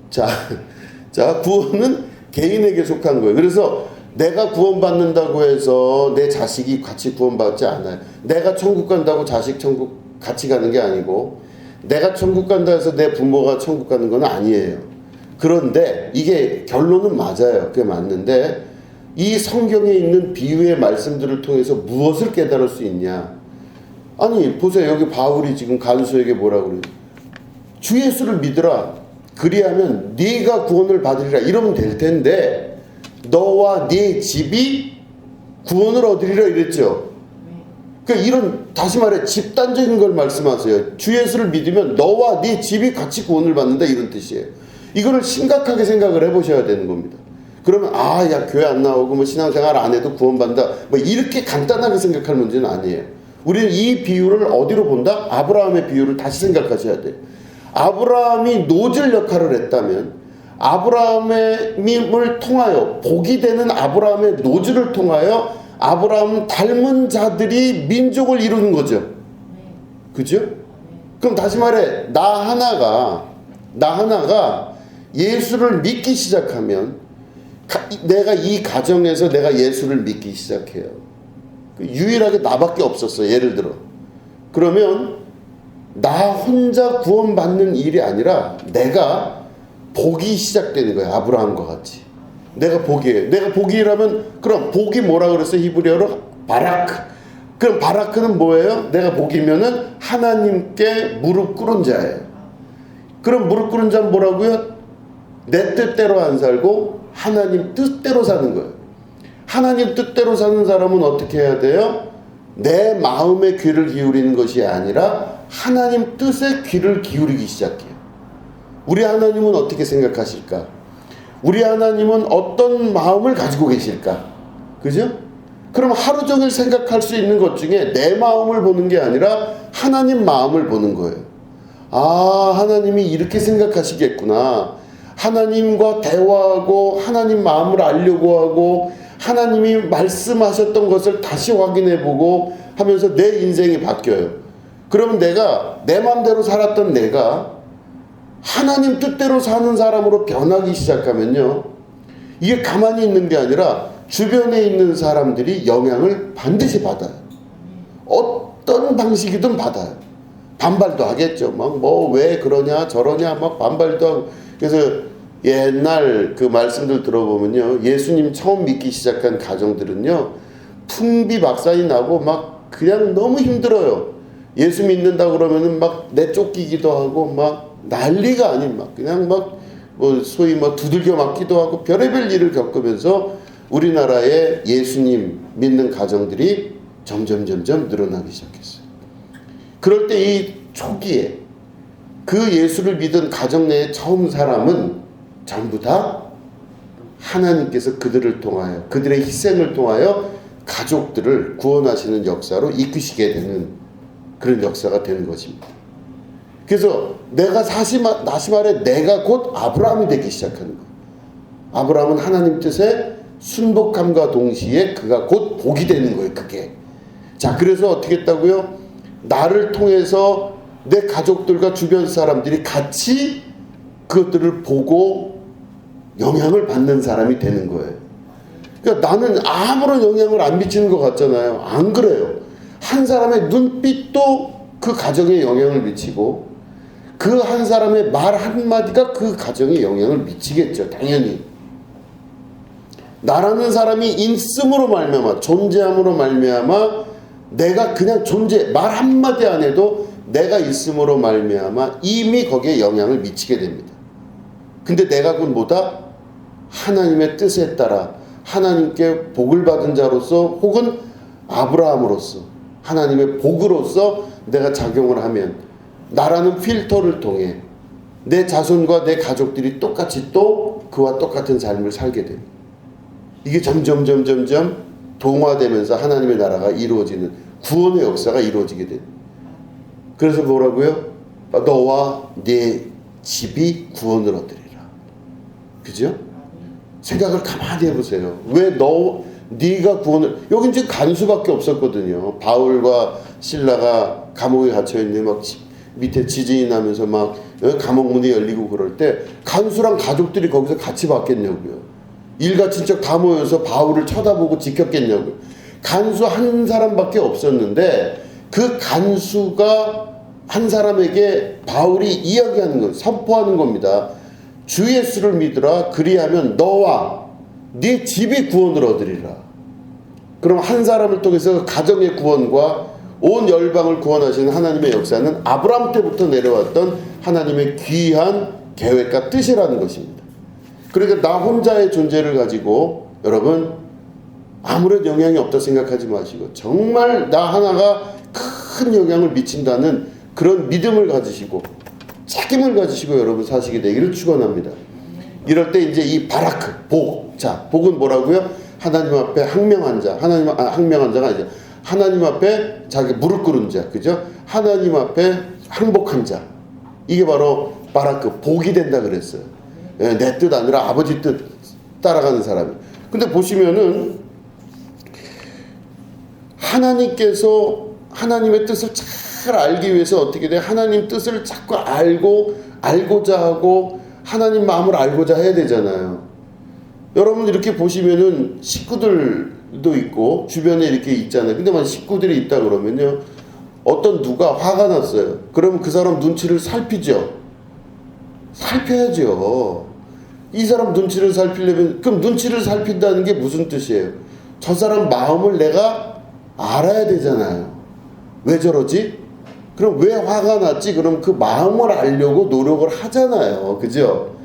자, 구원은 개인에게 속한 거예요. 그래서 내가 구원받는다고 해서 내 자식이 같이 구원받지 않아요. 내가 천국 간다고 자식 천국 같이 가는 게 아니고 내가 천국 간다 해서 내 부모가 천국 가는 건 아니에요. 그런데 이게 결론은 맞아요. 그게 맞는데 이 성경에 있는 비유의 말씀들을 통해서 무엇을 깨달을 수 있냐? 아니 보세요. 여기 바울이 지금 간수에게 뭐라고 그래요? 주 예수를 믿으라. 그리하면 네가 구원을 받으리라. 이러면 될 텐데 너와 네 집이 구원을 얻으리라 이랬죠. 그러니까 이런 다시 말해 집단적인 걸 말씀하세요. 주 예수를 믿으면 너와 네 집이 같이 구원을 받는다 이런 뜻이에요. 이거를 심각하게 생각을 해보셔야 되는 겁니다. 그러면 야 교회 안 나오고 뭐 신앙생활 안 해도 구원받는다 뭐 이렇게 간단하게 생각할 문제는 아니에요. 우리는 이 비유를 어디로 본다? 아브라함의 비유를 다시 생각하셔야 돼요. 아브라함이 노즐 역할을 했다면 아브라함을 통하여 복이 되는 아브라함의 노즐을 통하여 아브라함 닮은 자들이 민족을 이루는 거죠. 그죠? 그럼 다시 말해 나 하나가 예수를 믿기 시작하면 내가 이 가정에서 내가 예수를 믿기 시작해요. 유일하게 나밖에 없었어. 예를 들어 그러면 나 혼자 구원받는 일이 아니라 내가 복이 시작되는 거예요. 아브라함과 같이. 내가 복이에요. 내가 복이라면 그럼 복이 뭐라 그랬어요? 히브리어로 바라크. 그럼 바라크는 뭐예요? 내가 복이면은 하나님께 무릎 꿇은 자예요. 그럼 무릎 꿇은 자는 뭐라고요? 내 뜻대로 안 살고 하나님 뜻대로 사는 거예요. 하나님 뜻대로 사는 사람은 어떻게 해야 돼요? 내 마음의 귀를 기울이는 것이 아니라 하나님 뜻에 귀를 기울이기 시작해요. 우리 하나님은 어떻게 생각하실까? 우리 하나님은 어떤 마음을 가지고 계실까? 그죠? 그럼 하루 종일 생각할 수 있는 것 중에 내 마음을 보는 게 아니라 하나님 마음을 보는 거예요. 아, 하나님이 이렇게 생각하시겠구나. 하나님과 대화하고 하나님 마음을 알려고 하고 하나님이 말씀하셨던 것을 다시 확인해보고 하면서 내 인생이 바뀌어요. 그러면 내가 내 마음대로 살았던 내가 하나님 뜻대로 사는 사람으로 변하기 시작하면요, 이게 가만히 있는 게 아니라 주변에 있는 사람들이 영향을 반드시 받아요. 어떤 방식이든 받아요. 반발도 하겠죠. 막 뭐 왜 그러냐 저러냐 막 반발도 하고. 그래서 옛날 그 말씀들 들어보면요, 예수님 처음 믿기 시작한 가정들은요 풍비박산이 나고 막 그냥 너무 힘들어요. 예수 믿는다 그러면은 막 내쫓기기도 하고 막 난리가 아닌 막 그냥 막 뭐 소위 뭐 두들겨 맞기도 하고 별의별 일을 겪으면서 우리나라의 예수님 믿는 가정들이 점점 늘어나기 시작했어요. 그럴 때 이 초기에 그 예수를 믿은 가정 내의 처음 사람은 전부 다 하나님께서 그들을 통하여 그들의 희생을 통하여 가족들을 구원하시는 역사로 이끄시게 되는 그런 역사가 되는 것입니다. 그래서 내가 다시 말해 내가 곧 아브라함이 되기 시작하는 거예요. 아브라함은 하나님 뜻에 순복함과 동시에 그가 곧 복이 되는 거예요. 그게. 자, 그래서 어떻게 했다고요? 나를 통해서 내 가족들과 주변 사람들이 같이 그것들을 보고 영향을 받는 사람이 되는 거예요. 그러니까 나는 아무런 영향을 안 미치는 것 같잖아요. 안 그래요. 한 사람의 눈빛도 그 가정에 영향을 미치고 그 한 사람의 말 한마디가 그 가정에 영향을 미치겠죠. 당연히. 나라는 사람이 있음으로 말미암아 존재함으로 말미암아 내가 그냥 말 한마디 안 해도 내가 있음으로 말미암아 이미 거기에 영향을 미치게 됩니다. 근데 내가 그건 뭐다? 하나님의 뜻에 따라 하나님께 복을 받은 자로서 혹은 아브라함으로서 하나님의 복으로서 내가 작용을 하면 나라는 필터를 통해 내 자손과 내 가족들이 똑같이 또 그와 똑같은 삶을 살게 됩니다. 이게 점점 동화되면서 하나님의 나라가 이루어지는 구원의 역사가 이루어지게 됩니다. 그래서 뭐라고요? 너와 네 집이 구원을 얻으리라. 그죠? 생각을 가만히 해보세요. 왜 네가 구원을, 여긴 지금 간수밖에 없었거든요. 바울과 신라가 감옥에 갇혀있는데 막 밑에 지진이 나면서 막 감옥 문이 열리고 그럴 때 간수랑 가족들이 거기서 같이 봤겠냐고요. 일가 친척 다 모여서 바울을 쳐다보고 지켰겠냐고요. 간수 한 사람밖에 없었는데 그 간수가 한 사람에게 바울이 이야기하는 것, 선포하는 겁니다. 주 예수를 믿으라. 그리하면 너와 네 집이 구원을 얻으리라. 그럼 한 사람을 통해서 가정의 구원과 온 열방을 구원하시는 하나님의 역사는 아브라함 때부터 내려왔던 하나님의 귀한 계획과 뜻이라는 것입니다. 그러니까 나 혼자의 존재를 가지고 여러분 아무런 영향이 없다 생각하지 마시고 정말 나 하나가 큰 영향을 미친다는 그런 믿음을 가지시고 책임을 가지시고 여러분 사시게 되기를 축원합니다. 이럴 때 이제 이 바라크, 복. 자, 복은 뭐라고요? 하나님 앞에 항명한 자. 항명한 자가 아니죠. 하나님 앞에 자기 무릎 꿇은 자. 그죠? 하나님 앞에 항복한 자. 이게 바로 바라크, 복이 된다 그랬어요. 내 뜻 아니라 아버지 뜻 따라가는 사람이. 근데 보시면은 하나님께서 하나님의 뜻을 잘 알기 위해서 어떻게 돼? 하나님 뜻을 자꾸 알고자 하고 하나님 마음을 알고자 해야 되잖아요. 여러분 이렇게 보시면은 식구들도 있고 주변에 이렇게 있잖아요. 근데 만약 식구들이 있다 그러면요, 어떤 누가 화가 났어요. 그러면 그 사람 눈치를 살피죠. 살펴야죠. 이 사람 눈치를 살피려면, 그럼 눈치를 살핀다는 게 무슨 뜻이에요? 저 사람 마음을 내가 알아야 되잖아요. 왜 저러지? 그럼 왜 화가 났지? 그럼 그 마음을 알려고 노력을 하잖아요. 그죠?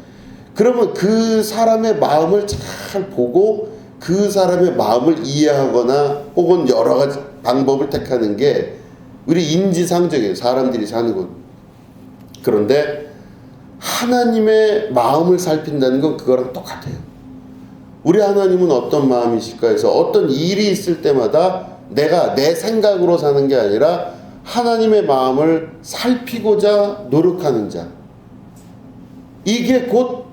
그러면 그 사람의 마음을 잘 보고 그 사람의 마음을 이해하거나 혹은 여러 가지 방법을 택하는 게 우리 인지상정이에요. 사람들이 사는 것. 그런데 하나님의 마음을 살핀다는 건 그거랑 똑같아요. 우리 하나님은 어떤 마음이실까 해서 어떤 일이 있을 때마다 내가 내 생각으로 사는 게 아니라 하나님의 마음을 살피고자 노력하는 자. 이게 곧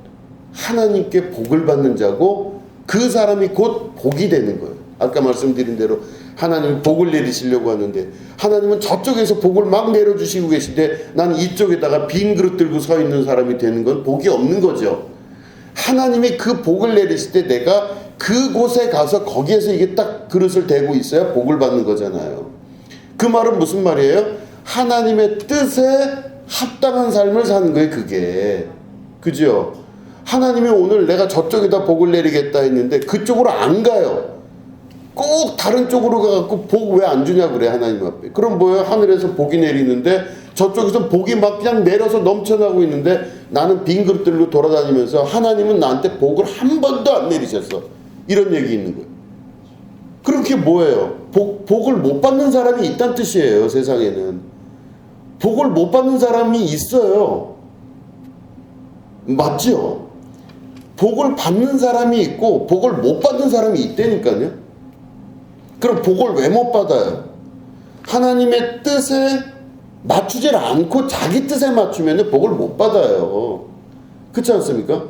하나님께 복을 받는 자고 그 사람이 곧 복이 되는 거예요. 아까 말씀드린 대로 하나님이 복을 내리시려고 하는데 하나님은 저쪽에서 복을 막 내려주시고 계신데 나는 이쪽에다가 빈 그릇 들고 서 있는 사람이 되는 건 복이 없는 거죠. 하나님이 그 복을 내리실 때 내가 그곳에 가서 거기에서 이게 딱 그릇을 대고 있어야 복을 받는 거잖아요. 그 말은 무슨 말이에요? 하나님의 뜻에 합당한 삶을 사는 거예요. 그게. 그죠? 하나님이 오늘 내가 저쪽에다 복을 내리겠다 했는데 그쪽으로 안 가요. 꼭 다른 쪽으로 가갖고 복 왜 안 주냐 그래 하나님 앞에. 그럼 뭐예요? 하늘에서 복이 내리는데 저쪽에서 복이 막 그냥 내려서 넘쳐나고 있는데 나는 빈 그릇들로 돌아다니면서 하나님은 나한테 복을 한 번도 안 내리셨어. 이런 얘기 있는 거예요. 그렇게 뭐예요? 복을 못 받는 사람이 있다는 뜻이에요. 세상에는. 복을 못 받는 사람이 있어요. 맞죠? 복을 받는 사람이 있고 복을 못 받는 사람이 있다니까요. 그럼 복을 왜 못 받아요? 하나님의 뜻에 맞추질 않고 자기 뜻에 맞추면 복을 못 받아요. 그렇지 않습니까?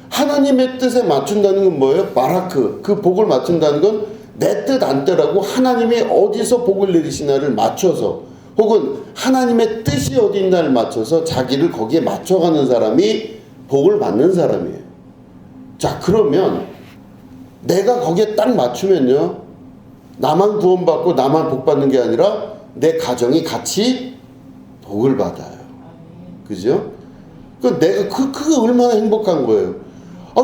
하나님의 뜻에 맞춘다는 건 뭐예요? 바라크. 그 복을 맞춘다는 건 내 뜻 안 되라고 하나님이 어디서 복을 내리시나를 맞춰서 혹은 하나님의 뜻이 어디 있나를 맞춰서 자기를 거기에 맞춰가는 사람이 복을 받는 사람이에요. 자, 그러면 내가 거기에 딱 맞추면요. 나만 구원받고 나만 복 받는 게 아니라 내 가정이 같이 복을 받아요. 그죠? 내가 그게 얼마나 행복한 거예요.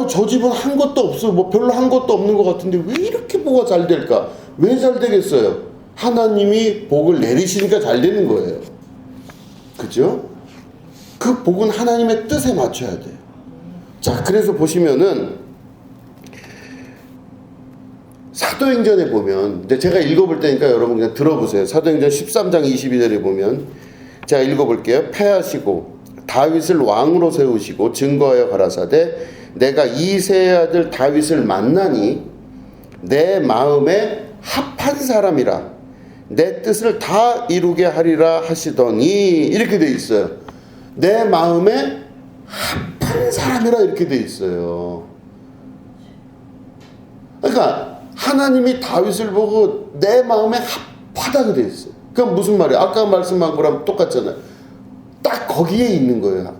저 집은 한 것도 없어. 뭐 별로 한 것도 없는 것 같은데 왜 이렇게 뭐가 잘 될까? 왜 잘 되겠어요? 하나님이 복을 내리시니까 잘 되는 거예요. 그죠? 그 복은 하나님의 뜻에 맞춰야 돼요. 자, 그래서 보시면은 사도행전에 보면, 근데 제가 읽어볼 테니까 여러분 그냥 들어보세요. 사도행전 13장 22절에 보면, 제가 읽어볼게요. 패하시고 다윗을 왕으로 세우시고 증거하여 가라사대 내가 이새의 아들 다윗을 만나니 내 마음에 합한 사람이라 내 뜻을 다 이루게 하리라 하시더니 이렇게 돼 있어요. 내 마음에 합한 사람이라 이렇게 돼 있어요. 그러니까 하나님이 다윗을 보고 내 마음에 합하다고 돼 있어요. 그럼 무슨 말이에요? 아까 말씀한 거랑 똑같잖아요. 딱 거기에 있는 거예요.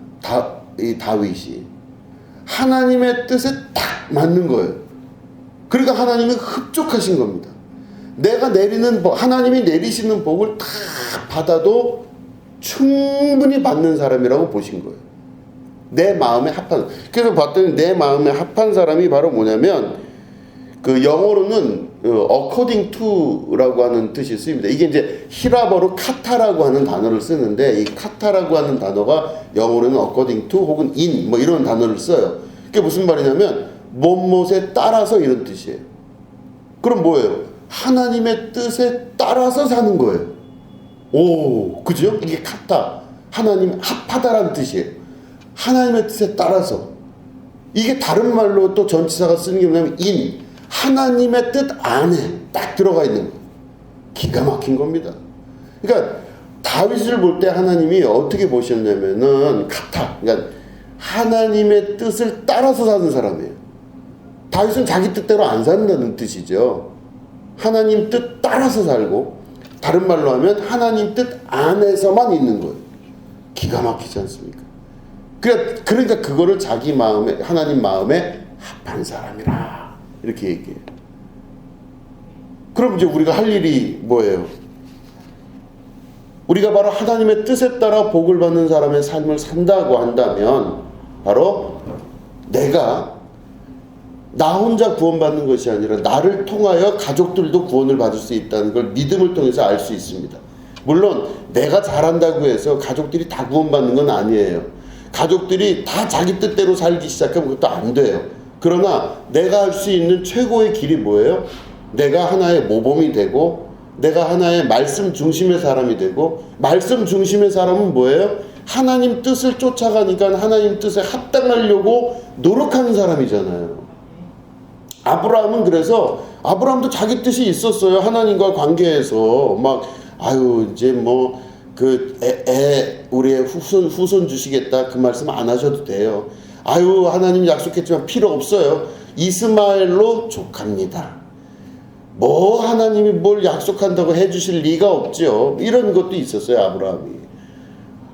이 다윗이 하나님의 뜻에 딱 맞는 거예요. 그러니까 하나님이 흡족하신 겁니다. 내가 내리는 복, 하나님이 내리시는 복을 다 받아도 충분히 받는 사람이라고 보신 거예요. 내 마음에 합한. 그래서 봤더니 내 마음에 합한 사람이 바로 뭐냐면 그 영어로는 according to라고 하는 뜻이 쓰입니다. 이게 이제 히라버로 카타라고 하는 단어를 쓰는데 이 카타라고 하는 단어가 영어로는 according to 혹은 in 뭐 이런 단어를 써요. 그게 무슨 말이냐면 못못에 따라서 이런 뜻이에요. 그럼 뭐예요? 하나님의 뜻에 따라서 사는 거예요. 오, 그죠? 이게 카타. 하나님 합하다라는 뜻이에요. 하나님의 뜻에 따라서. 이게 다른 말로 또 전치사가 쓰는 게 뭐냐면 in. 하나님의 뜻 안에 딱 들어가 있는 거예요. 기가 막힌 겁니다. 그러니까 다윗을 볼 때 하나님이 어떻게 보셨냐면은 카타. 그러니까 하나님의 뜻을 따라서 사는 사람이에요. 다윗은 자기 뜻대로 안 산다는 뜻이죠. 하나님 뜻 따라서 살고 다른 말로 하면 하나님 뜻 안에서만 있는 거예요. 기가 막히지 않습니까? 그러니까 그거를 자기 마음에 하나님 마음에 합한 사람이라 이렇게 얘기해요. 그럼 이제 우리가 할 일이 뭐예요? 우리가 바로 하나님의 뜻에 따라 복을 받는 사람의 삶을 산다고 한다면 바로 내가 나 혼자 구원받는 것이 아니라 나를 통하여 가족들도 구원을 받을 수 있다는 걸 믿음을 통해서 알 수 있습니다. 물론 내가 잘한다고 해서 가족들이 다 구원받는 건 아니에요. 가족들이 다 자기 뜻대로 살기 시작하면 그것도 안 돼요. 그러나 내가 할 수 있는 최고의 길이 뭐예요? 내가 하나의 모범이 되고 내가 하나의 말씀 중심의 사람이 되고, 말씀 중심의 사람은 뭐예요? 하나님 뜻을 쫓아가니까 하나님 뜻에 합당하려고 노력하는 사람이잖아요. 아브라함은 그래서 아브라함도 자기 뜻이 있었어요. 하나님과 관계에서 막 이제 뭐 우리의 후손 주시겠다 그 말씀 안 하셔도 돼요. 하나님 약속했지만 필요 없어요. 이스마엘로 족합니다. 뭐 하나님이 뭘 약속한다고 해주실 리가 없죠. 이런 것도 있었어요.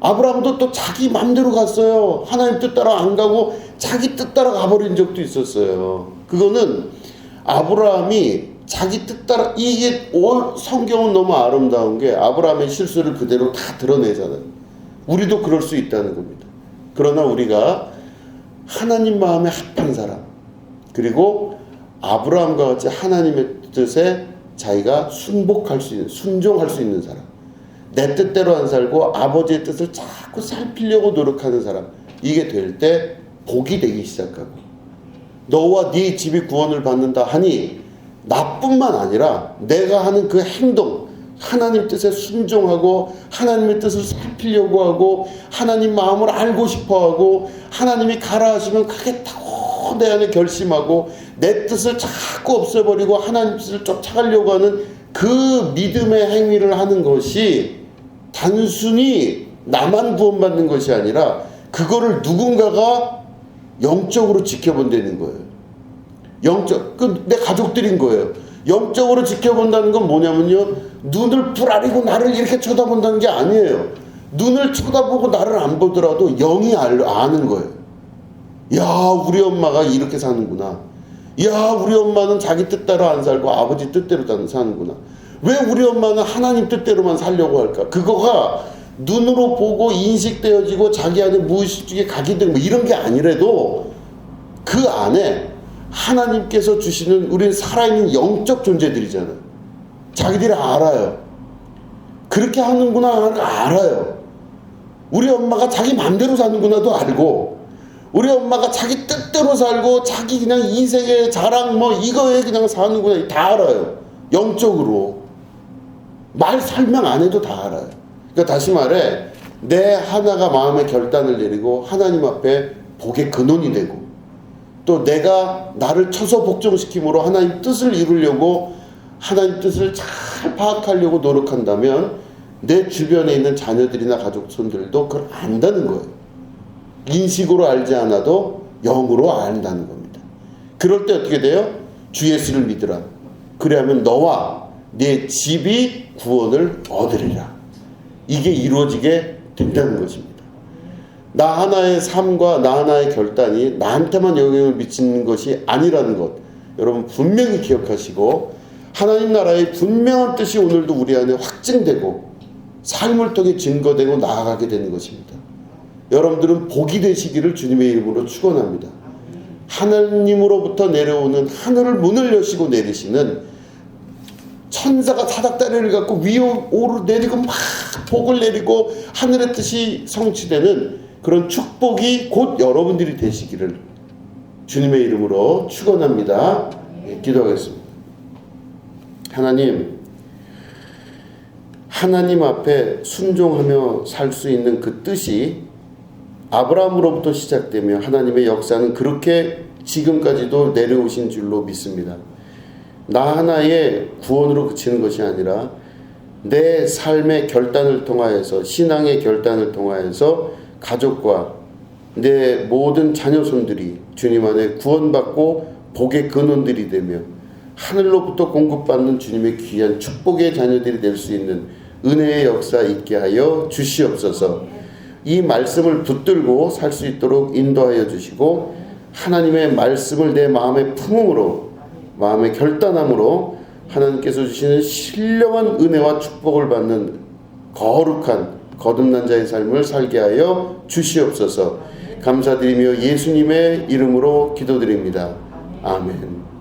아브라함도 또 자기 맘대로 갔어요. 하나님 뜻 따라 안 가고 자기 뜻 따라 가버린 적도 있었어요. 그거는 아브라함이 자기 뜻 따라, 이게 성경은 너무 아름다운 게 아브라함의 실수를 그대로 다 드러내잖아요. 우리도 그럴 수 있다는 겁니다. 그러나 우리가 하나님 마음에 합한 사람, 그리고 아브라함과 같이 하나님의 뜻에 자기가 순종할 수 있는 사람, 내 뜻대로 안 살고 아버지의 뜻을 자꾸 살피려고 노력하는 사람, 이게 될 때 복이 되기 시작하고, 너와 네 집이 구원을 받는다 하니 나뿐만 아니라 내가 하는 그 행동, 하나님 뜻에 순종하고 하나님의 뜻을 살피려고 하고 하나님 마음을 알고 싶어하고 하나님이 가라 하시면 가겠다고 내 안에 결심하고 내 뜻을 자꾸 없애버리고 하나님 뜻을 쫓아가려고 하는 그 믿음의 행위를 하는 것이 단순히 나만 구원받는 것이 아니라 그거를 누군가가 영적으로 지켜본다는 거예요. 내 가족들인 거예요. 영적으로 지켜본다는 건 뭐냐면요, 눈을 부라리고 나를 이렇게 쳐다본다는 게 아니에요. 눈을 쳐다보고 나를 안 보더라도 영이 아는 거예요. 야, 우리 엄마가 이렇게 사는구나. 야, 우리 엄마는 자기 뜻대로 안 살고 아버지 뜻대로 사는구나. 왜 우리 엄마는 하나님 뜻대로만 살려고 할까? 그거가 눈으로 보고 인식되어지고 자기 안에 무의식중에 각인되고 뭐 이런 게 아니라도 그 안에 하나님께서 주시는, 우리는 살아있는 영적 존재들이잖아요. 자기들이 알아요. 그렇게 하는구나 알아요. 우리 엄마가 자기 마음대로 사는구나도 알고, 우리 엄마가 자기 뜻대로 살고 자기 그냥 인생의 자랑 뭐 이거에 그냥 사는구나 다 알아요. 영적으로. 말 설명 안 해도 다 알아요. 그러니까 다시 말해, 내 하나가 마음의 결단을 내리고 하나님 앞에 복의 근원이 되고, 또 내가 나를 쳐서 복종시킴으로 하나님 뜻을 이루려고 하나님 뜻을 잘 파악하려고 노력한다면 내 주변에 있는 자녀들이나 가족손들도 그걸 안다는 거예요. 인식으로 알지 않아도 영으로 안다는 겁니다. 그럴 때 어떻게 돼요? 주 예수를 믿으라. 그래야면 너와 네 집이 구원을 얻으리라. 이게 이루어지게 된다는 것입니다. 나 하나의 삶과 나 하나의 결단이 나한테만 영향을 미치는 것이 아니라는 것, 여러분 분명히 기억하시고, 하나님 나라의 분명한 뜻이 오늘도 우리 안에 확증되고 삶을 통해 증거되고 나아가게 되는 것입니다. 여러분들은 복이 되시기를 주님의 이름으로 축원합니다. 하나님으로부터 내려오는, 하늘을 문을 여시고 내리시는 천사가 사닥다리를 갖고 위로 내리고 막 복을 내리고 하늘의 뜻이 성취되는 그런 축복이 곧 여러분들이 되시기를 주님의 이름으로 축원합니다. 기도하겠습니다. 하나님 앞에 순종하며 살 수 있는 그 뜻이 아브라함으로부터 시작되며 하나님의 역사는 그렇게 지금까지도 내려오신 줄로 믿습니다. 나 하나의 구원으로 그치는 것이 아니라 내 삶의 결단을 통하여서, 신앙의 결단을 통하여서 가족과 내 모든 자녀손들이 주님 안에 구원받고 복의 근원들이 되며 하늘로부터 공급받는 주님의 귀한 축복의 자녀들이 될 수 있는 은혜의 역사 있게 하여 주시옵소서. 이 말씀을 붙들고 살 수 있도록 인도하여 주시고, 하나님의 말씀을 내 마음의 품음으로, 마음의 결단함으로 하나님께서 주시는 신령한 은혜와 축복을 받는 거룩한 거듭난 자의 삶을 살게 하여 주시옵소서. 감사드리며 예수님의 이름으로 기도드립니다. 아멘.